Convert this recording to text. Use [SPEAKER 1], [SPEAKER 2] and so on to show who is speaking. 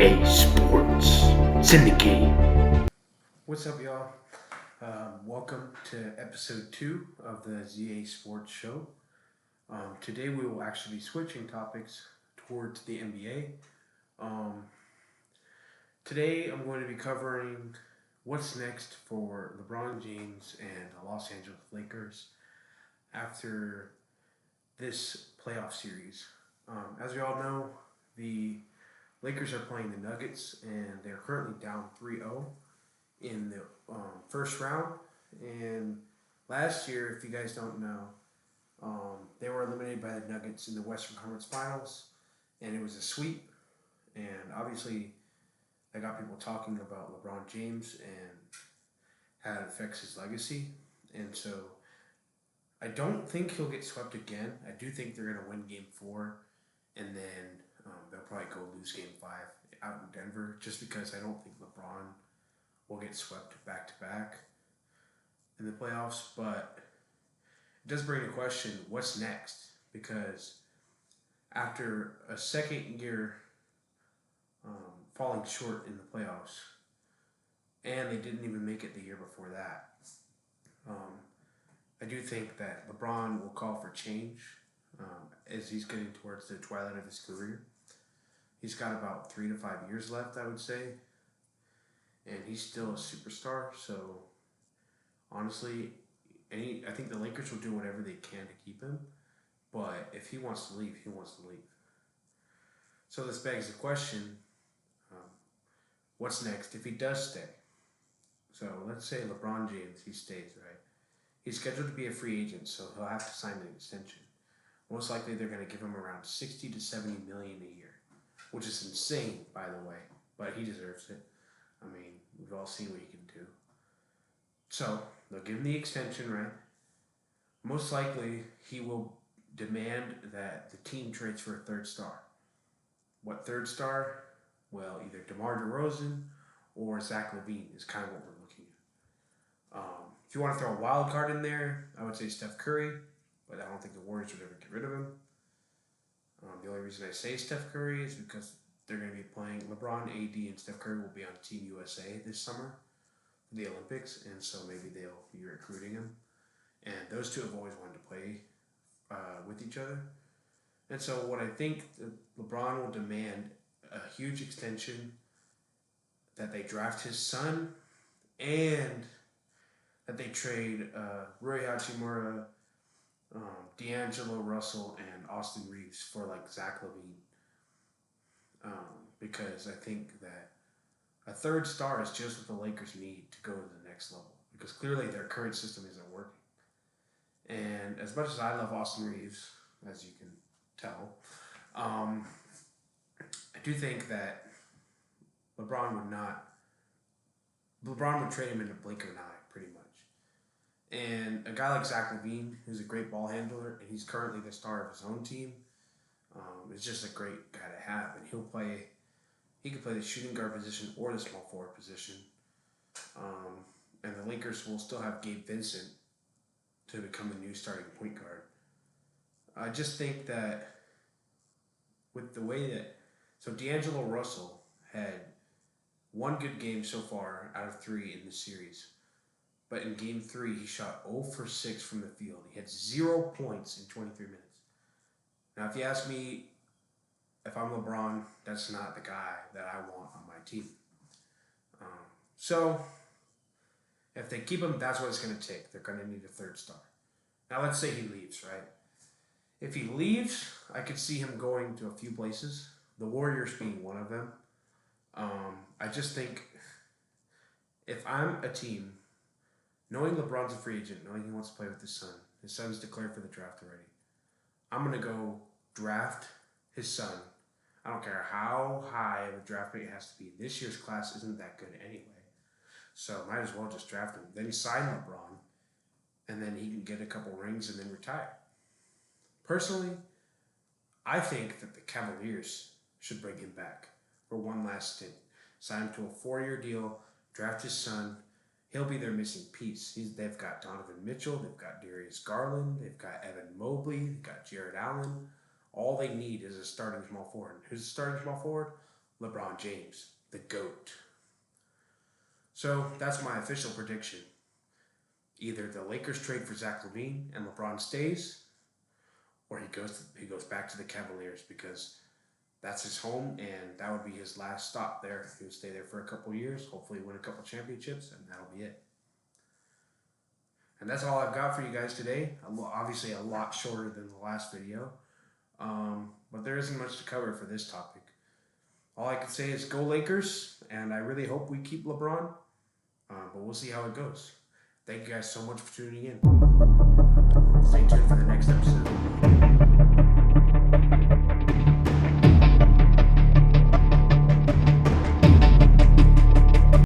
[SPEAKER 1] ZA Sports Syndicate.
[SPEAKER 2] What's up, y'all? Welcome to episode 2 of the ZA Sports Show. Today we will actually be switching topics towards the NBA. Today I'm going to be covering what's next for LeBron James and the Los Angeles Lakers after this playoff series. As we all know, the Lakers are playing the Nuggets and they're currently down 3-0 in the first round. And last year, if you guys don't know, they were eliminated by the Nuggets in the Western Conference Finals, and it was a sweep. And obviously, that got people talking about LeBron James and how it affects his legacy. And so, I don't think he'll get swept again. I do think they're going to win Game 4, and then they'll probably go lose Game 5 out in Denver, just because I don't think LeBron will get swept back to back in the playoffs. But it does bring the question, what's next? Because after a second year falling short in the playoffs, and they didn't even make it the year before that, I do think that LeBron will call for change as he's getting towards the twilight of his career. He's got about 3 to 5 years left, I would say, and he's still a superstar. So honestly, I think the Lakers will do whatever they can to keep him, but if he wants to leave, he wants to leave. So this begs the question, what's next if he does stay? So let's say LeBron James, he stays, right? He's scheduled to be a free agent, so he'll have to sign an extension. Most likely they're going to give him around 60 to 70 million a year, which is insane, by the way, but he deserves it. I mean, we've all seen what he can do. So they'll give him the extension, right? Most likely he will demand that the team trades for a third star. What third star? Well, either DeMar DeRozan or Zach LaVine is kind of what we're looking at. If you want to throw a wild card in there, I would say Steph Curry, but I don't think the Warriors would ever get rid of him. The only reason I say Steph Curry is because they're going to be playing LeBron, AD, and Steph Curry will be on Team USA this summer for the Olympics, and so maybe they'll be recruiting him. And those two have always wanted to play with each other. And so what I think LeBron will demand a huge extension, that they draft his son, and that they trade Rui Hachimura, D'Angelo Russell, and Austin Reeves for like Zach LaVine. Because I think that a third star is just what the Lakers need to go to the next level. Because clearly their current system isn't working. And as much as I love Austin Reeves, as you can tell, I do think that LeBron would trade him in a blink of an eye, pretty much. And a guy like Zach LaVine, who's a great ball handler, and he's currently the star of his own team, is just a great guy to have. And he can play the shooting guard position or the small forward position. And the Lakers will still have Gabe Vincent to become the new starting point guard. I just think that with the way that... So D'Angelo Russell had one good game so far out of 3 in the series. But in Game 3, he shot 0 for 6 from the field. He had 0 points in 23 minutes. Now, if you ask me, if I'm LeBron, that's not the guy that I want on my team. So, if they keep him, that's what it's going to take. They're going to need a third star. Now, let's say he leaves, right? If he leaves, I could see him going to a few places, the Warriors being one of them. I just think if I'm a team, knowing LeBron's a free agent, knowing he wants to play with his son's declared for the draft already, I'm going to go draft his son. I don't care how high of a draft pick it has to be. This year's class isn't that good anyway. So might as well just draft him. Then sign LeBron, and then he can get a couple rings and then retire. Personally, I think that the Cavaliers should bring him back for one last stint. Sign him to a 4-year deal, draft his son. He'll be their missing piece. They've got Donovan Mitchell, they've got Darius Garland, they've got Evan Mobley, they've got Jared Allen. All they need is a starting small forward. Who's the starting small forward? LeBron James, the GOAT. So that's my official prediction. Either the Lakers trade for Zach LaVine and LeBron stays, or he goes back to the Cavaliers because that's his home and that would be his last stop there. He would stay there for a couple years, hopefully win a couple championships, and that'll be it. And that's all I've got for you guys today. Obviously a lot shorter than the last video, but there isn't much to cover for this topic. All I can say is go Lakers, and I really hope we keep LeBron, but we'll see how it goes. Thank you guys so much for tuning in. Stay tuned for the next episode.